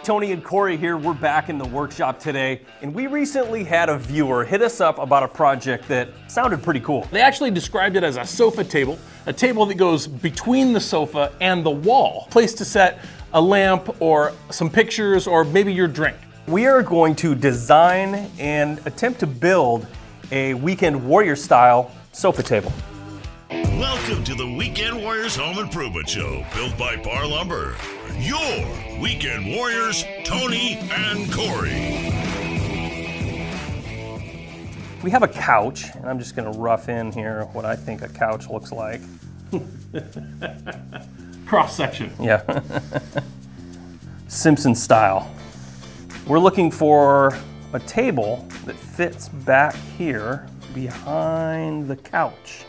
Tony and Corey here. We're back in the workshop today, and we recently had a viewer hit us up about a project that sounded pretty cool. They actually described it as a sofa table, a table that goes between the sofa and the wall, place to set a lamp or some pictures or maybe your drink. We are going to design and attempt to build a Weekend Warrior style sofa table. Welcome to the Weekend Warriors Home Improvement Show, built by Bar Lumber. Your Weekend Warriors, Tony and Corey. We have a couch, and I'm just going to rough in here what I think a couch looks like. Cross section. Yeah. Simpson style. We're looking for a table that fits back here behind the couch.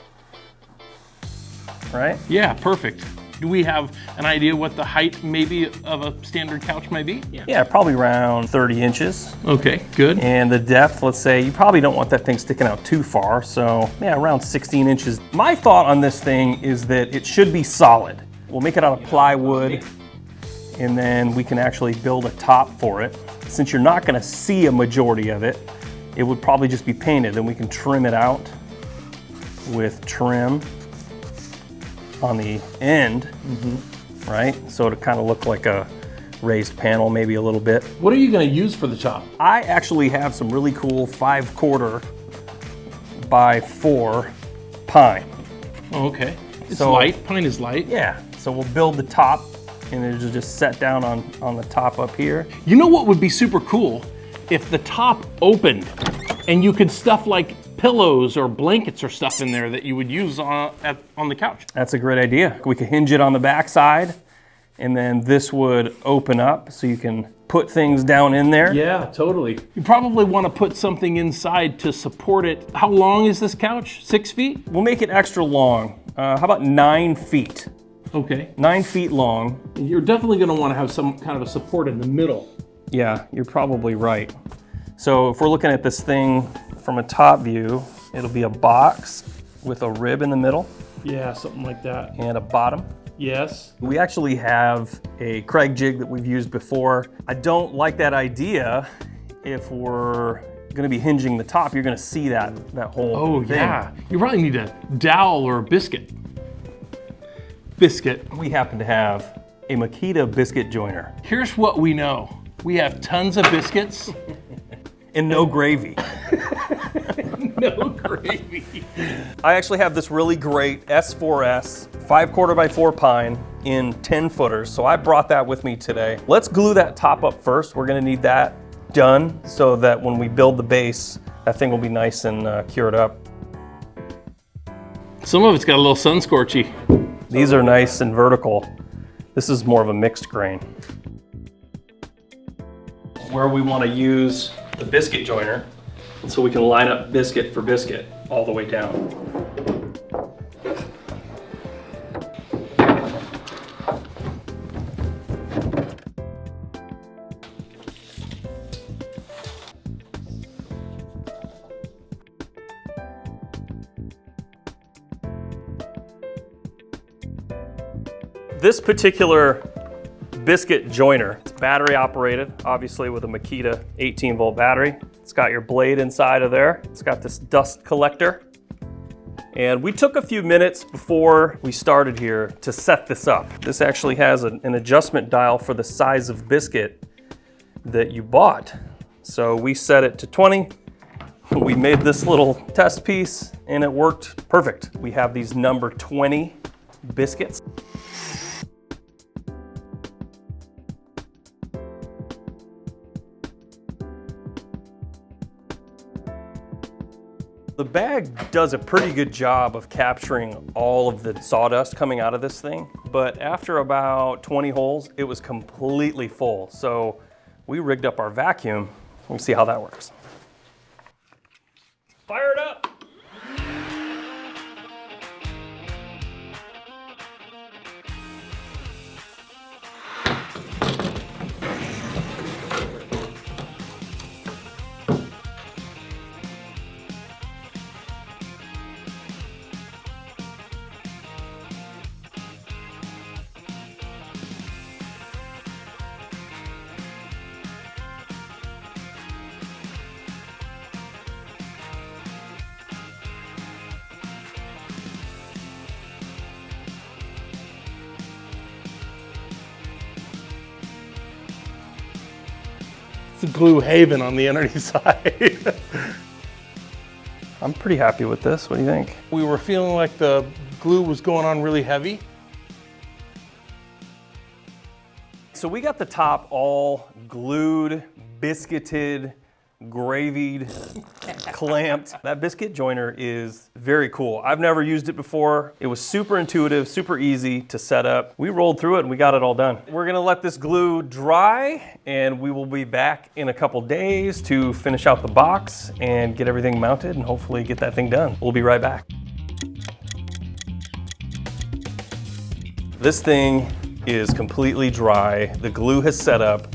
Right? Yeah, perfect. Do we have an idea what the height maybe of a standard couch might be? Yeah, probably around 30 inches. Okay, good. And the depth, let's say, you probably don't want that thing sticking out too far, so yeah, around 16 inches. My thought on this thing is that it should be solid. We'll make it out of plywood, and then we can actually build a top for it. Since you're not gonna see a majority of it, it would probably just be painted, and we can trim it out with trim on the end, right? So it kind of look like a raised panel, maybe a little bit. What are you going to use for the top? I actually have some really cool 5/4 by 4 pine. Oh, okay. It's So- light. Pine is light. Yeah, so we'll build the top, and it'll just set down on the top up here. You know what would be super cool? If the top opened and you could stuff like pillows or blankets or stuff in there that you would use on the couch. That's a great idea. We could hinge it on the back side, and then this would open up so you can put things down in there. Yeah, totally. You probably want to put something inside to support it. How long is this couch? 6 feet? We'll make it extra long. How about 9 feet? Okay. 9 feet long. You're definitely going to want to have some kind of a support in the middle. Yeah, you're probably right. So if we're looking at this thing from a top view, it'll be a box with a rib in the middle Yeah, something like that. and a bottom. Yes. We actually have a Craig jig that we've used before. I don't like that idea. If we're gonna be hinging the top, you're gonna see that whole Oh, thing. yeah. You probably need a dowel or a biscuit. Biscuit. We happen to have a Makita biscuit joiner Here's what we know. We have tons of biscuits. and no gravy. No gravy. I actually have this really great S4S 5/4 by 4 pine in 10 footers, so I brought that with me today. Let's glue that top up first. We're gonna need that done so that when we build the base, that thing will be nice and cured up. Some of it's got a little sun scorchy. These are nice and vertical. This is more of a mixed grain. Where we wanna use the biscuit joiner, so we can line up biscuit for biscuit all the way down. This particular biscuit joiner, it's battery operated, obviously with a Makita 18-volt battery. It's got your blade inside of there. It's got this dust collector. And we took a few minutes before we started here to set this up. This actually has an adjustment dial for the size of biscuit that you bought. So we set it to 20. We made this little test piece and it worked perfect. We have these number 20 biscuits. The bag does a pretty good job of capturing all of the sawdust coming out of this thing, but after about 20 holes, it was completely full. So we rigged up our vacuum. We'll see how that works. Fire it up. the glue haven on the underneath side. I'm pretty happy with this. What do you think? We were feeling like the glue was going on really heavy. So we got the top all glued, biscuited, gravied, clamped. That biscuit joiner is very cool. I've never used it before. It was super intuitive, super easy to set up. We rolled through it and we got it all done. We're gonna let this glue dry and we will be back in a couple days to finish out the box and get everything mounted and hopefully get that thing done. We'll be right back. This thing is completely dry. The glue has set up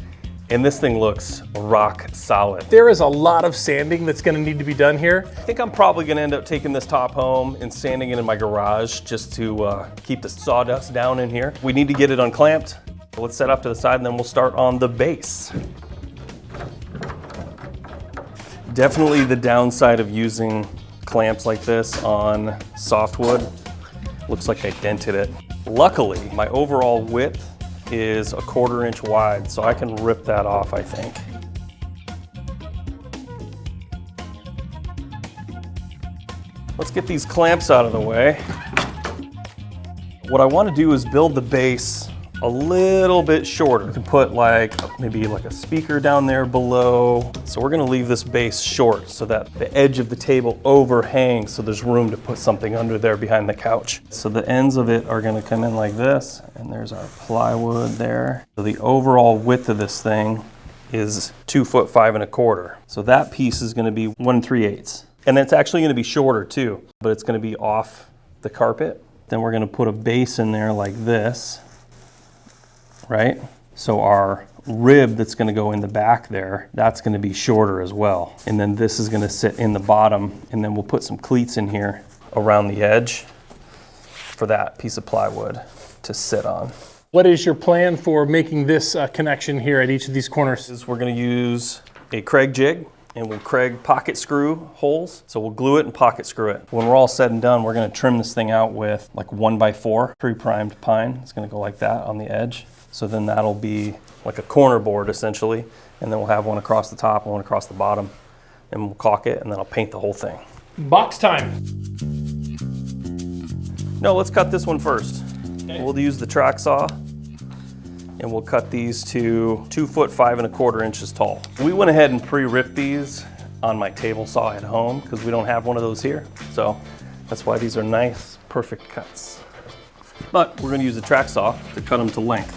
and this thing looks rock solid. There is a lot of sanding that's gonna need to be done here. I think I'm probably gonna end up taking this top home and sanding it in my garage just to keep the sawdust down in here. We need to get it unclamped. Let's set off to the side and then we'll start on the base. Definitely the downside of using clamps like this on softwood. Looks like I dented it. Luckily, my overall width is 1/4 inch wide, so I can rip that off, I think. Let's get these clamps out of the way. What I want to do is build the base a little bit shorter. You can put maybe a speaker down there below. So we're gonna leave this base short so that the edge of the table overhangs so there's room to put something under there behind the couch. So the ends of it are gonna come in like this, and there's our plywood there. So the overall width of this thing is 2 foot 5 1/4. So that piece is gonna be 1 3/8. And it's actually gonna be shorter too, but it's gonna be off the carpet. Then we're gonna put a base in there like this. Right? So our rib that's gonna go in the back there, that's gonna be shorter as well. And then this is gonna sit in the bottom, and then we'll put some cleats in here around the edge for that piece of plywood to sit on. What is your plan for making this connection here at each of these corners? We're gonna use a Kreg jig, and we'll Kreg pocket screw holes. So we'll glue it and pocket screw it. When we're all said and done, we're gonna trim this thing out with 1x4 pre-primed pine. It's gonna go like that on the edge. So then that'll be like a corner board essentially. And then we'll have one across the top and one across the bottom. And we'll caulk it and then I'll paint the whole thing. Box time. No, let's cut this one first. Okay. We'll use the track saw and we'll cut these to 2 foot 5 1/4 inches tall. We went ahead and pre-ripped these on my table saw at home because we don't have one of those here. So that's why these are nice, perfect cuts. But we're gonna use the track saw to cut them to length.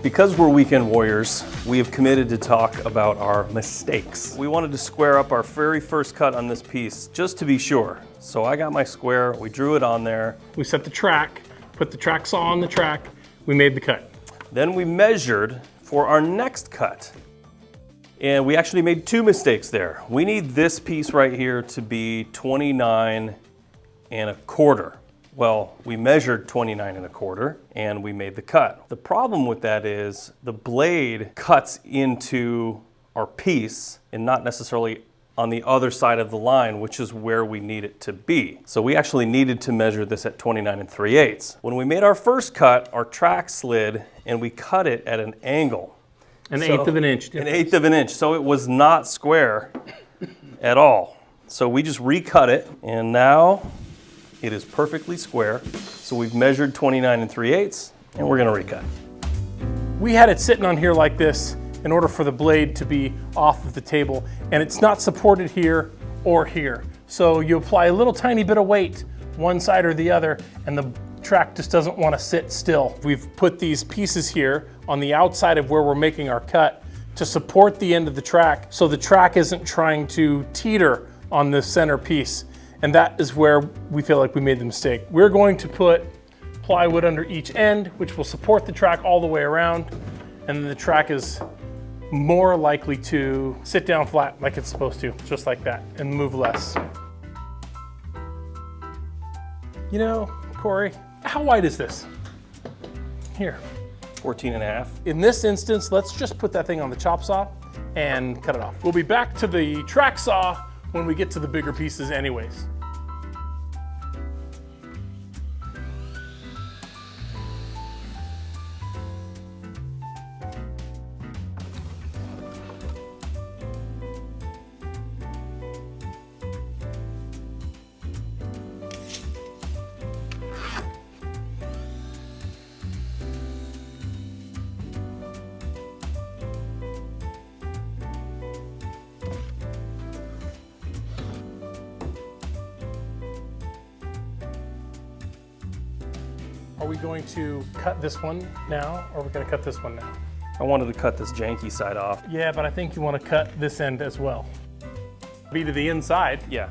Because we're weekend warriors, we have committed to talk about our mistakes. We wanted to square up our very first cut on this piece, just to be sure. So I got my square, we drew it on there. We set the track, put the track saw on the track, we made the cut. Then we measured for our next cut. And we actually made 2 mistakes there. We need this piece right here to be 29 1/4. Well, we measured 29 1/4 and we made the cut. The problem with that is the blade cuts into our piece and not necessarily on the other side of the line, which is where we need it to be. So we actually needed to measure this at 29 3/8. When we made our first cut, our track slid and we cut it at an angle. An eighth of an inch. An eighth of an inch. So it was not square at all. So we just recut it and now it is perfectly square. So we've measured 29 3/8 and we're gonna recut. We had it sitting on here like this in order for the blade to be off of the table, and it's not supported here or here. So you apply a little tiny bit of weight one side or the other and the track just doesn't want to sit still. We've put these pieces here on the outside of where we're making our cut to support the end of the track so the track isn't trying to teeter on the center piece. And that is where we feel like we made the mistake. We're going to put plywood under each end, which will support the track all the way around. And then the track is more likely to sit down flat like it's supposed to, just like that, and move less. You know, Corey, how wide is this? Here. 14.5. In this instance, let's just put that thing on the chop saw and cut it off. We'll be back to the track saw when we get to the bigger pieces anyways. Are we going to cut this one now, or are we going to cut this one now? I wanted to cut this janky side off. Yeah, but I think you want to cut this end as well. Be to the inside. Yeah.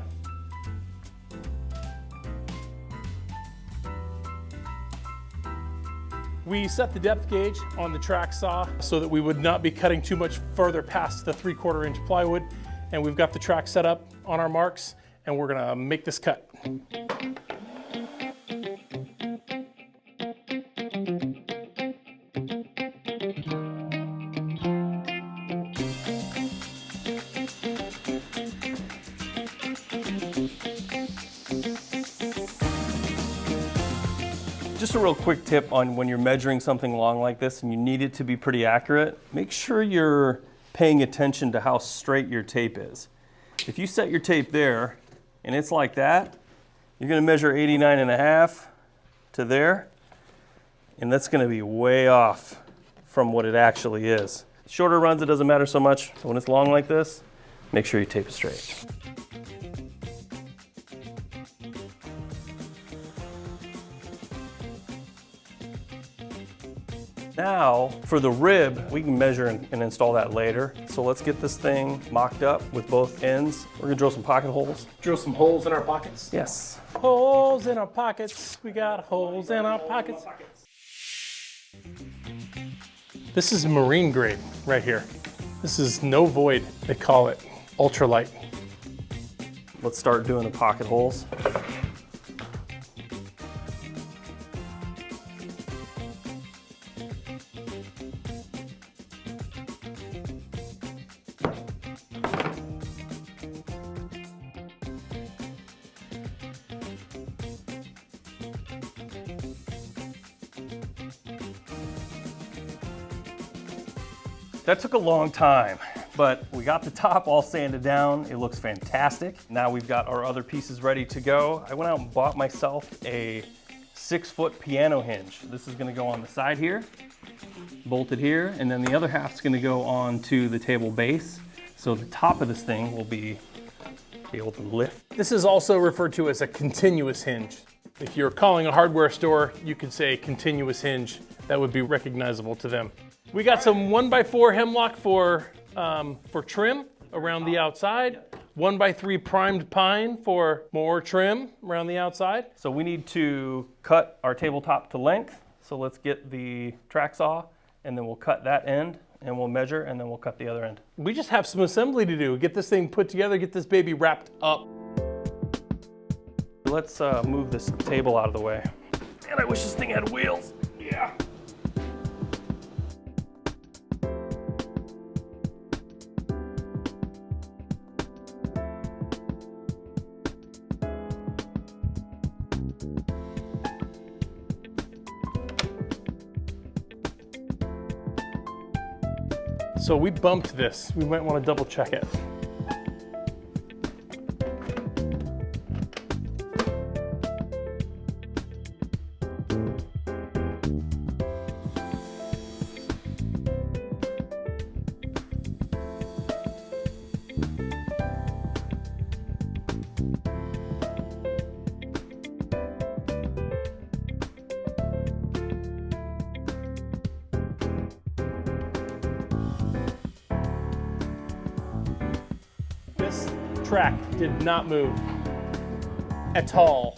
We set the depth gauge on the track saw so that we would not be cutting too much further past the 3/4 inch plywood. And we've got the track set up on our marks, and we're gonna make this cut. Just a real quick tip on when you're measuring something long like this and you need it to be pretty accurate, make sure you're paying attention to how straight your tape is. If you set your tape there and it's like that, you're gonna measure 89.5 to there, and that's gonna be way off from what it actually is. Shorter runs, it doesn't matter so much. But when it's long like this, make sure your tape is straight. Now, for the rib, we can measure and install that later. So let's get this thing mocked up with both ends. We're gonna drill some pocket holes. Drill some holes in our pockets. Yes. Holes in our pockets. We got holes in our pockets. This is marine grade right here. This is no void, they call it. Ultralight. Let's start doing the pocket holes. That took a long time, but we got the top all sanded down. It looks fantastic. Now we've got our other pieces ready to go. I went out and bought myself a 6-foot piano hinge. This is gonna go on the side here, bolted here, and then the other half's gonna go onto the table base. So the top of this thing will be able to lift. This is also referred to as a continuous hinge. If you're calling a hardware store, you could say continuous hinge. That would be recognizable to them. We got some 1x4 hemlock for trim around the outside. 1x3 primed pine for more trim around the outside. So we need to cut our tabletop to length. So let's get the track saw, and then we'll cut that end, and we'll measure, and then we'll cut the other end. We just have some assembly to do. Get this thing put together, get this baby wrapped up. Let's move this table out of the way. Man, I wish this thing had wheels. Yeah. So we bumped this. We might want to double check it. This track did not move at all.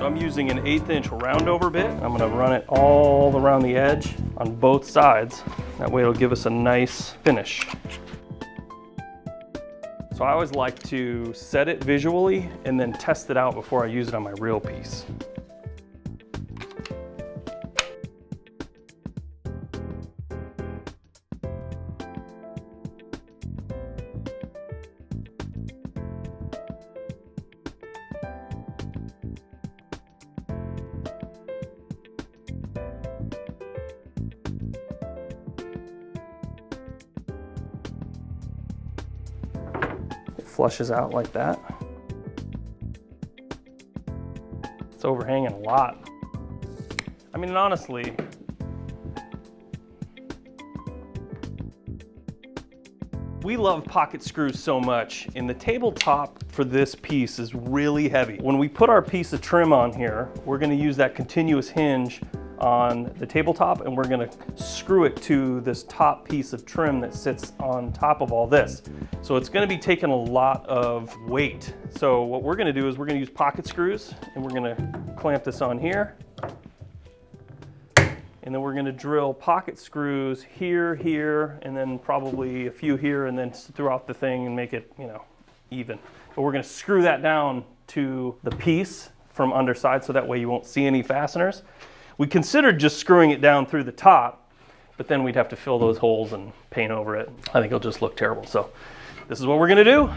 So I'm using an 1/8 inch roundover bit. I'm gonna run it all around the edge on both sides. That way it'll give us a nice finish. So I always like to set it visually and then test it out before I use it on my real piece. Flushes out like that. It's overhanging a lot. I mean, honestly, we love pocket screws so much, and the tabletop for this piece is really heavy. When we put our piece of trim on here, we're gonna use that continuous hinge on the tabletop, and we're gonna screw it to this top piece of trim that sits on top of all this. So it's gonna be taking a lot of weight. So what we're gonna do is we're gonna use pocket screws, and we're gonna clamp this on here. And then we're gonna drill pocket screws here, here, and then probably a few here, and then throughout the thing and make it, you know, even. But we're gonna screw that down to the piece from underside, so that way you won't see any fasteners. We considered just screwing it down through the top, but then we'd have to fill those holes and paint over it. I think it'll just look terrible. So this is what we're gonna do.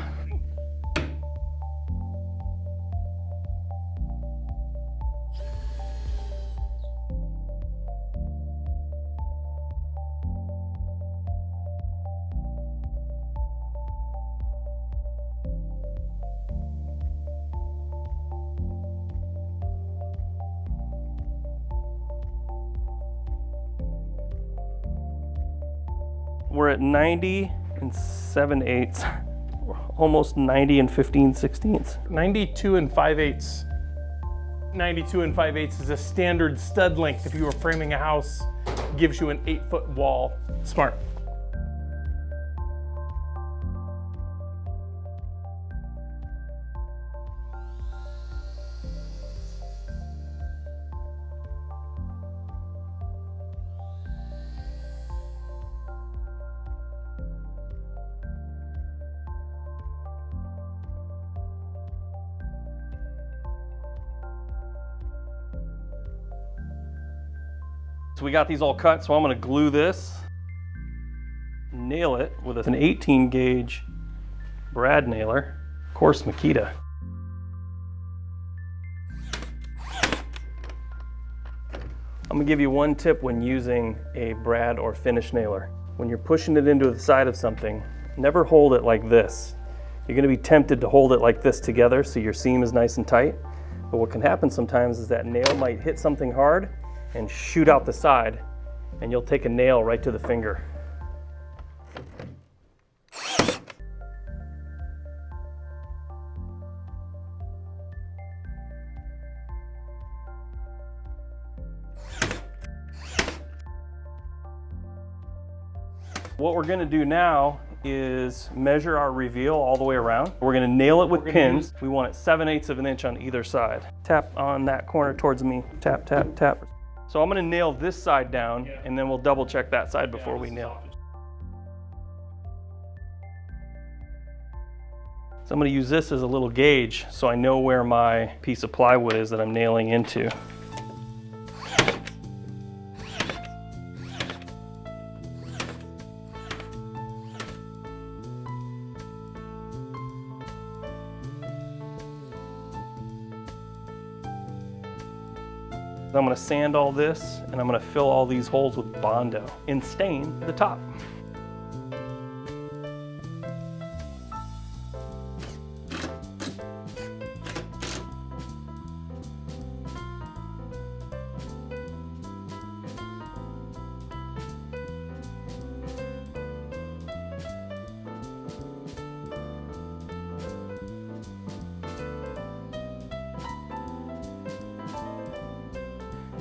We're at 90 7/8, almost 90 15/16. 92 5/8. 92 5/8 is a standard stud length. If you were framing a house, it gives you an 8-foot wall. Smart. So we got these all cut, so I'm gonna glue this, nail it with an 18 gauge brad nailer, of course Makita. I'm gonna give you one tip when using a brad or finish nailer. When you're pushing it into the side of something, never hold it like this. You're gonna be tempted to hold it like this together so your seam is nice and tight. But what can happen sometimes is that nail might hit something hard and shoot out the side, and you'll take a nail right to the finger. What we're gonna do now is measure our reveal all the way around. We're gonna nail it with pins. We want it 7/8 of an inch on either side. Tap on that corner towards me, tap, tap, tap. So I'm gonna nail this side down, and then we'll double check that side before we nail. So I'm gonna use this as a little gauge so I know where my piece of plywood is that I'm nailing into. I'm gonna sand all this, and I'm gonna fill all these holes with Bondo and stain the top.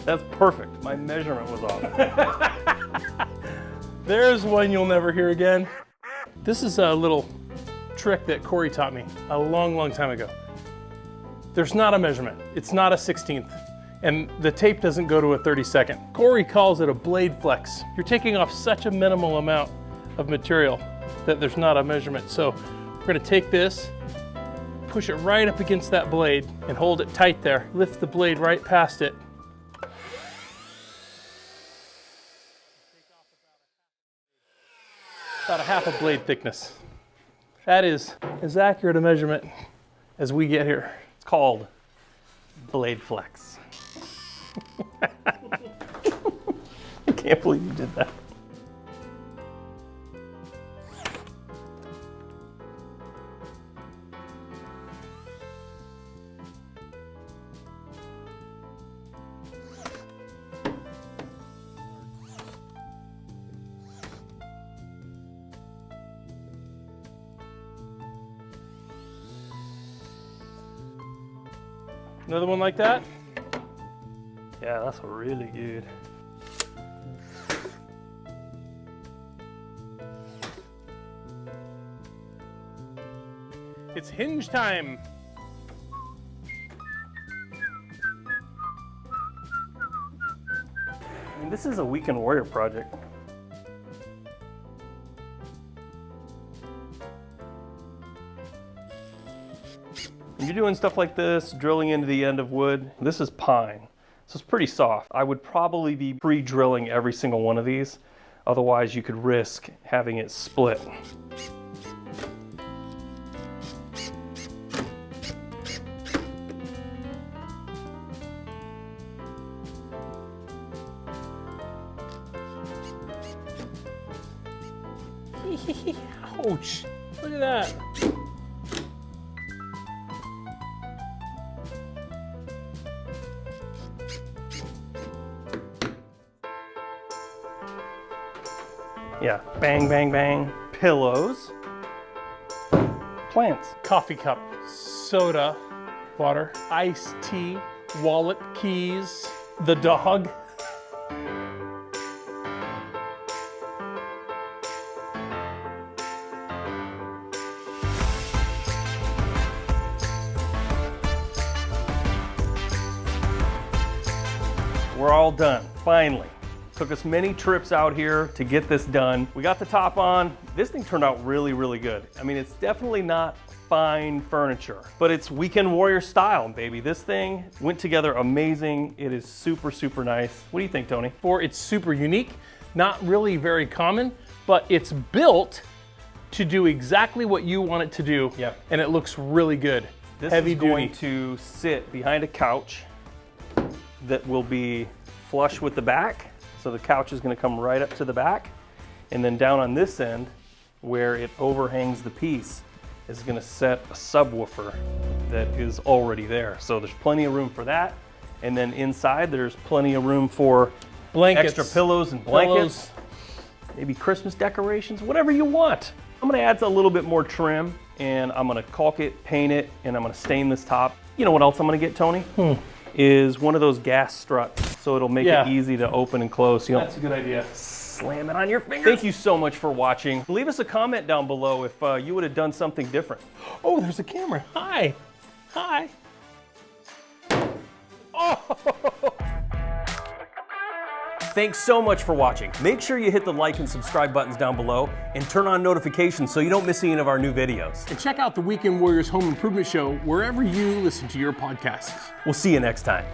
That's perfect. My measurement was off. There's one you'll never hear again. This is a little trick that Corey taught me a long, long time ago. There's not a measurement. It's not a 16th. And the tape doesn't go to a 32nd. Corey calls it a blade flex. You're taking off such a minimal amount of material that there's not a measurement. So we're gonna take this, push it right up against that blade and hold it tight there. Lift the blade right past it. About a half a blade thickness. That is as accurate a measurement as we get here. It's called blade flex. I can't believe you did that. Another one like that? Yeah, that's really good. It's hinge time. I mean, this is a Weekend Warrior project. When you're doing stuff like this, drilling into the end of wood, this is pine, so it's pretty soft. I would probably be pre-drilling every single one of these, otherwise you could risk having it split. Ouch, look at that. Yeah, bang, bang, bang. Pillows, plants. Coffee cup, soda, water, iced tea, wallet, keys, the dog. We're all done, finally. Took us many trips out here to get this done. We got the top on. This thing turned out really, really good. I mean, it's definitely not fine furniture, but it's Weekend Warrior style, baby. This thing went together amazing. It is super, super nice. What do you think, Tony? It's super unique, not really very common, but it's built to do exactly what you want it to do. Yeah. And it looks really good. This Heavy is going duty. to sit behind a couch that will be flush with the back. So the couch is going to come right up to the back, and then down on this end where it overhangs the piece is going to set a subwoofer that is already there. So there's plenty of room for that, and then inside there's plenty of room for Blankets, extra pillows and blankets, maybe Christmas decorations, whatever you want. I'm going to add a little bit more trim, and I'm going to caulk it, paint it, and I'm going to stain this top. You know what else I'm going to get, Tony? Is one of those gas struts, so it'll make it easy to open and close. You know, That's a good idea. slam it on your finger. Thank you so much for watching. Leave us a comment down below if you would have done something different. Oh, there's a camera. Hi. Hi. Oh. Thanks so much for watching. Make sure you hit the like and subscribe buttons down below and turn on notifications so you don't miss any of our new videos. And check out the Weekend Warriors Home Improvement Show wherever you listen to your podcasts. We'll see you next time.